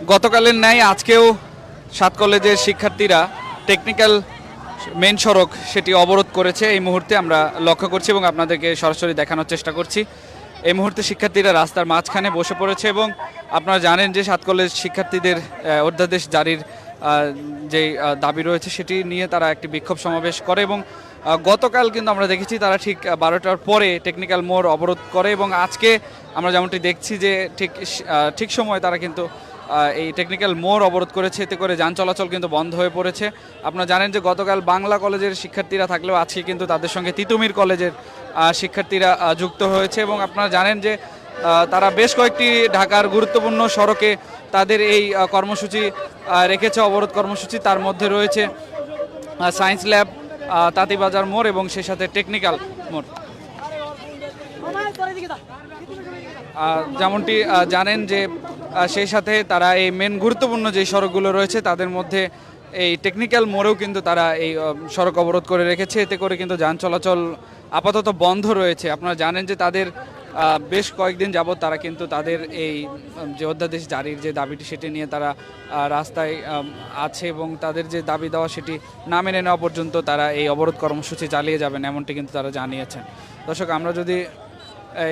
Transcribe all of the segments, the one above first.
গতকালের ন্যায় আজকেও 7 কলেজের শিক্ষার্থীরা টেকনিক্যাল মেন সড়ক সেটি অবরোধ করেছে। এই মুহূর্তে আমরা লক্ষ্য করছি এবং আপনাদেরকে সরাসরি দেখানোর চেষ্টা করছি। এই মুহূর্তে শিক্ষার্থীরা রাস্তার মাঝখানে বসে পড়েছে এবং আপনারা জানেন যে 7 কলেজ শিক্ষার্থীদের অধ্যাদেশ জারির যে দাবি রয়েছে সেটি নিয়ে তারা একটি বিক্ষোভ সমাবেশ করে এবং গতকাল কিন্তু আমরা দেখেছি তারা ঠিক 12টার পরে টেকনিক্যাল মোড় অবরোধ করে এবং আজকে আমরা যেমনটি দেখছি যে ঠিক সময় তারা কিন্তু এই টেকনিক্যাল মোড় অবরোধ করেছে। এতে করে যান চলাচল কিন্তু বন্ধ হয়ে পড়েছে। আপনারা জানেন যে গতকাল বাংলা কলেজের শিক্ষার্থীরা থাকলেও আজকে কিন্তু তাদের সঙ্গে তিতুমির কলেজের শিক্ষার্থীরা যুক্ত হয়েছে এবং আপনারা জানেন যে তারা বেশ কয়েকটি ঢাকার গুরুত্বপূর্ণ সড়কে তাদের এই কর্মসূচি রেখেছে, অবরোধ কর্মসূচি। তার মধ্যে রয়েছে সায়েন্স ল্যাব, তাঁতিবাজার মোড় এবং সেই সাথে টেকনিক্যাল মোড়। যেমনটি জানেন যে সেই সাথে তারা এই মেন গুরুত্বপূর্ণ যে সড়কগুলো রয়েছে তাদের মধ্যে এই টেকনিক্যাল মোড়েও কিন্তু তারা এই সড়ক অবরোধ করে রেখেছে। এতে করে কিন্তু যান চলাচল আপাতত বন্ধ রয়েছে। আপনারা জানেন যে তাদের বেশ কয়েকদিন যাবৎ তারা কিন্তু তাদের এই যে অধ্যাদেশ জারির যে দাবিটি সেটি নিয়ে তারা রাস্তায় আছে এবং তাদের যে দাবি দেওয়া সেটি না মেনে নেওয়া পর্যন্ত তারা এই অবরোধ কর্মসূচি চালিয়ে যাবেন এমনটি কিন্তু তারা জানিয়েছেন। দর্শক, আমরা যদি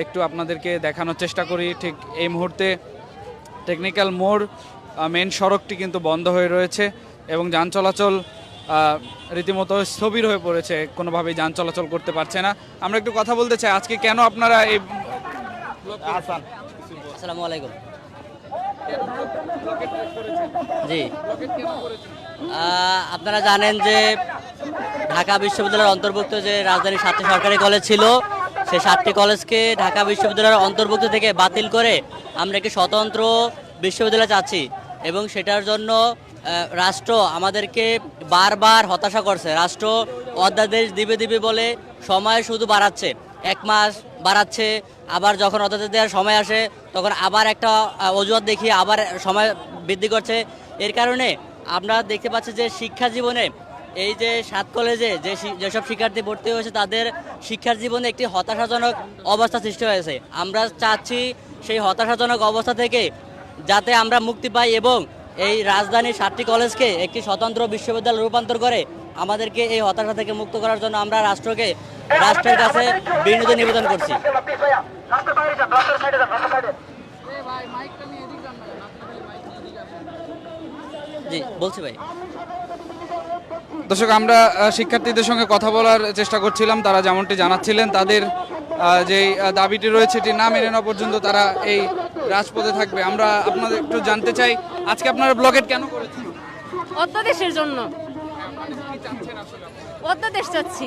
একটু আপনাদেরকে দেখানোর চেষ্টা করি, ঠিক এই মুহূর্তে টেকনিক্যাল মোড় মেন সড়কটি কিন্তু বন্ধ হয়ে রয়েছে এবং যান চলাচল রীতিমতো স্থবির হয়ে পড়েছে, কোনোভাবেই যান চলাচল করতে পারছে না। আমরা একটু কথা বলতে চাই, আজকে কেন আপনারা এই আসসালামু আলাইকুম। জি, আপনারা জানেন যে ঢাকা বিশ্ববিদ্যালয়ের অন্তর্ভুক্ত যে রাজধানী 7টি সরকারি কলেজ ছিল, সেই 7টি কলেজকে ঢাকা বিশ্ববিদ্যালয়ের অন্তর্ভুক্ত থেকে বাতিল করে আমরা একটি স্বতন্ত্র বিশ্ববিদ্যালয় চাচ্ছি এবং সেটার জন্য রাষ্ট্র আমাদেরকে বারবার হতাশা করছে। রাষ্ট্র অধ্যাদেশ দিবে বলে সময় শুধু বাড়াচ্ছে, 1 মাস বাড়াচ্ছে, আবার যখন অধ্যাদেশ দেওয়ার সময় আসে তখন আবার একটা অজুহাত দেখিয়ে আবার সময় বৃদ্ধি করছে। এর কারণে আমরা দেখতে পাচ্ছি যে শিক্ষা জীবনে এই যে 7 কলেজে যেসব শিক্ষার্থী ভর্তি হয়েছে তাদের শিক্ষার জীবনে একটি হতাশাজনক অবস্থা সৃষ্টি হয়েছে। আমরা চাচ্ছি সেই হতাশাজনক অবস্থা থেকে যাতে আমরা মুক্তি পাই এবং এই রাজধানীর 7টি কলেজকে একটি স্বতন্ত্র বিশ্ববিদ্যালয়ে রূপান্তর করে আমাদেরকে এই হতাশা থেকে মুক্ত করার জন্য আমরা রাষ্ট্রের কাছে বিনীত নিবেদন করছি। জি বলছি ভাই। দর্শক, আমরা শিক্ষার্থীদের সঙ্গে কথা বলার চেষ্টা করছিলাম। তারা যেমনটি জানাচ্ছিলেন তাদের যে দাবিটি রয়েছে এটি না মেনে নেওয়া পর্যন্ত তারা এই রাজপথে থাকবে। আমরা আপনাদের একটু জানতে চাই, আজকে আপনারা ব্লকেট কেন করেছেন? অধ্যাদেশের জন্য। অধ্যাদেশ চাচ্ছি।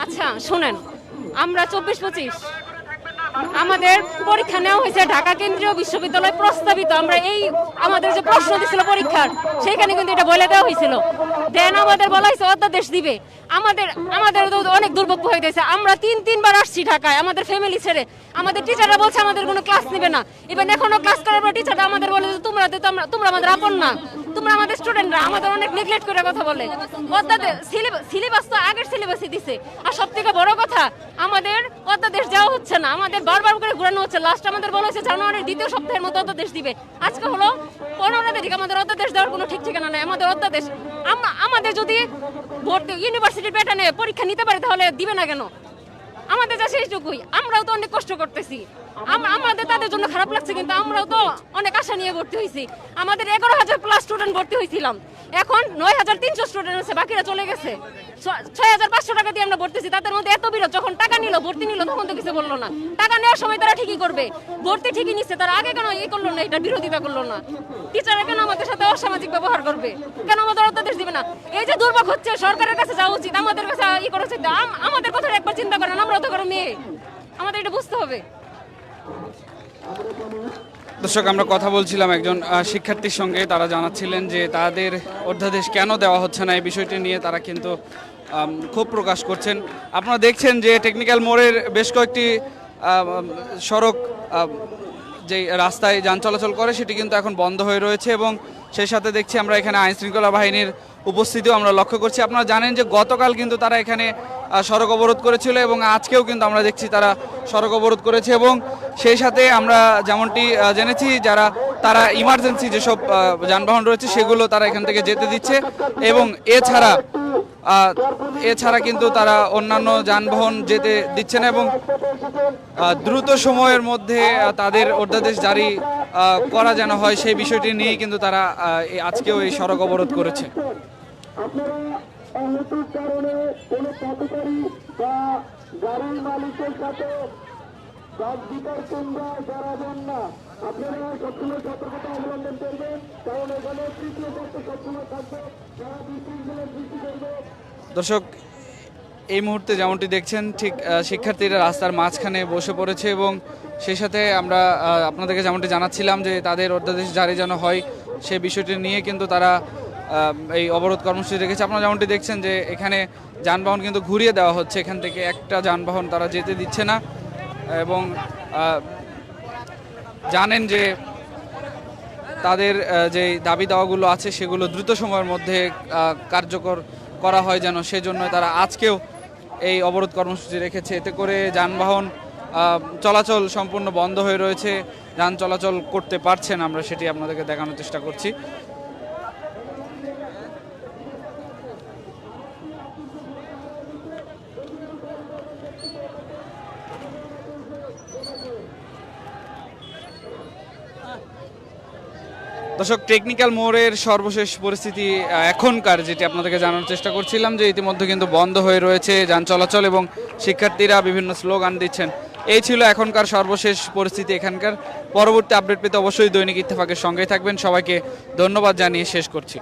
আচ্ছা শুনেন, আমরা 24-25 আমাদের পরীক্ষা নেওয়া হয়েছে ঢাকা কেন্দ্রীয় বিশ্ববিদ্যালয় প্রস্তাবিত। আমরা এই আমাদের যে প্রশ্ন দিছিল পরীক্ষার সেইখানে কিন্তু এটা বলে দেওয়া হয়েছিল। দেন আমাদের বলা হয়েছে অধ্যাদেশ দিবে। আমাদের অনেক দুর্ভোগ হয়ে গেছে। আমরা 3-3বার আসছি ঢাকায় আমাদের ফ্যামিলি ছেড়ে। আমাদের টিচাররা বলছে আমাদের কোনো ক্লাস নেবে না। ইভেন এখনো ক্লাস করার পর টিচাররা আমাদের বলে যে তোমরা আমাদের আপন না, তোমরা আমাদের স্টুডেন্টরা। আমাদের অনেক নেগলেক্ট করে কথা বলে। অধ্যাদেশ সিলেবাস তো আগের সিলেবাসই দিছে। আর সব থেকে বড় কথা, আমাদের অধ্যাদেশ দেওয়া হচ্ছে না, আমাদের বারবার করে ঘুরানো হচ্ছে। লাস্ট আমাদের বলা হয়েছে জানুয়ারির 2য় সপ্তাহের মধ্যে অধ্যাদেশ দিবে। আজকে হলো 15 তারিখ, আমাদের অধ্যাদেশ দেওয়ার কোনো ঠিক ঠিকানা নেই। আমাদের অধ্যাদেশ আমাদের যদি ভর্তি ইউনিভার্সিটির প্যাটার্নে পরীক্ষা নিতে পারে তাহলে দিবে না কেন? আমাদের যা সেইটুকুই। আমরাও তো অনেক কষ্ট করতেছি, আমাদের তাদের জন্য খারাপ লাগছে, কিন্তু আমরাও তো অনেক আশা নিয়ে ভর্তি হয়েছি। আমাদের 11,000+ স্টুডেন্ট ভর্তি হয়েছিলাম, এখন 9,300 স্টুডেন্ট আছে, বাকিরা চলে গেছে। 6,500 টাকা দিয়ে আমরা ভর্তিছি। তাদের মধ্যে এত বিরোধ, যখন টাকা নিল ভর্তি নিল তখন তো কিছু বললো না। টাকা নেওয়ার সময় তারা ঠিকই করবে, ভর্তি ঠিকই নিচ্ছে, তারা আগে কেন করলো না, এটা বিরোধিতা করলো না? টিচাররা কেন আমাদের সাথে অসামাজিক ব্যবহার করবে? কেন আমাদের অধ্যাদেশ দিবে না? এই যে দুর্ভোগ হচ্ছে, সরকারের কাছে যাওয়া উচিত, আমাদের কাছে করা উচিত। আমাদের কথা একবার চিন্তা করেন, আমরা তো কারো মেয়ে, আমাদের এটা বুঝতে হবে। দর্শক, আমরা কথা বলছিলাম একজন শিক্ষার্থীর সঙ্গে। তারা জানাচ্ছিলেন যে তাদের অধ্যাদেশ কেন দেওয়া হচ্ছে না এই বিষয়টি নিয়ে তারা কিন্তু ক্ষোভ প্রকাশ করছেন। আপনারা দেখছেন যে টেকনিক্যাল মোড়ের বেশ কয়েকটি সড়ক যে রাস্তায় যান চলাচল করে সেটি কিন্তু এখন বন্ধ হয়ে রয়েছে এবং সেই সাথে দেখছি আমরা এখানে আইনশৃঙ্খলা বাহিনীর উপস্থিতিও আমরা লক্ষ্য করছি। আপনারা জানেন যে গতকাল কিন্তু তারা এখানে সড়ক অবরোধ করেছিল এবং আজকেও কিন্তু আমরা দেখছি তারা সড়ক অবরোধ করেছে এবং সেই সাথে আমরা যেমনটি জেনেছি তারা ইমার্জেন্সি যেসব যানবাহন রয়েছে সেগুলো তারা এখান থেকে যেতে দিচ্ছে এবং এছাড়া কিন্তু তারা অন্যান্য যানবাহন যেতে দিচ্ছে না এবং দ্রুত সময়ের মধ্যে তাদের অধ্যাদেশ জারি করা যেন হয় সেই বিষয়টি নিয়েই কিন্তু তারা আজকেও এই সড়ক অবরোধ করেছে। দর্শক, এই মুহূর্তে যেমনটি দেখছেন ঠিক শিক্ষার্থীরা রাস্তার মাঝখানে বসে পড়েছে এবং সেই সাথে আমরা আপনাদেরকে যেমনটি জানাচ্ছিলাম যে তাদের অধ্যাদেশ জারি যেন হয় সেই বিষয়টি নিয়ে কিন্তু তারা এই অবরোধ কর্মসূচি রেখেছে। আপনারা যেমনটি দেখছেন যে এখানে যানবাহন কিন্তু ঘুরিয়ে দেওয়া হচ্ছে, এখান থেকে একটা যানবাহন তারা যেতে দিচ্ছে না এবং জানেন যে তাদের যে দাবি দাওয়াগুলো আছে সেগুলো দ্রুত সময়ের মধ্যে কার্যকর করা হয় যেন সেজন্য তারা আজকেও এই অবরোধ কর্মসূচি রেখেছে। এতে করে যানবাহন চলাচল সম্পূর্ণ বন্ধ হয়ে রয়েছে, যান চলাচল করতে পারছেন, আমরা সেটি আপনাদেরকে দেখানোর চেষ্টা করছি। দর্শক, টেকনিক্যাল মোড়ের সর্বশেষ পরিস্থিতি এখনকার যেটি আপনাদেরকে জানানোর চেষ্টা করছিলাম যে ইতিমধ্যে কিন্তু বন্ধ হয়ে রয়েছে যান চলাচল এবং শিক্ষার্থীরা বিভিন্ন স্লোগান দিচ্ছেন। এই ছিল এখনকার সর্বশেষ পরিস্থিতি এখানকার। পরবর্তী আপডেট পেতে অবশ্যই দৈনিক ইত্তেফাকের সঙ্গেই থাকবেন। সবাইকে ধন্যবাদ জানিয়ে শেষ করছি।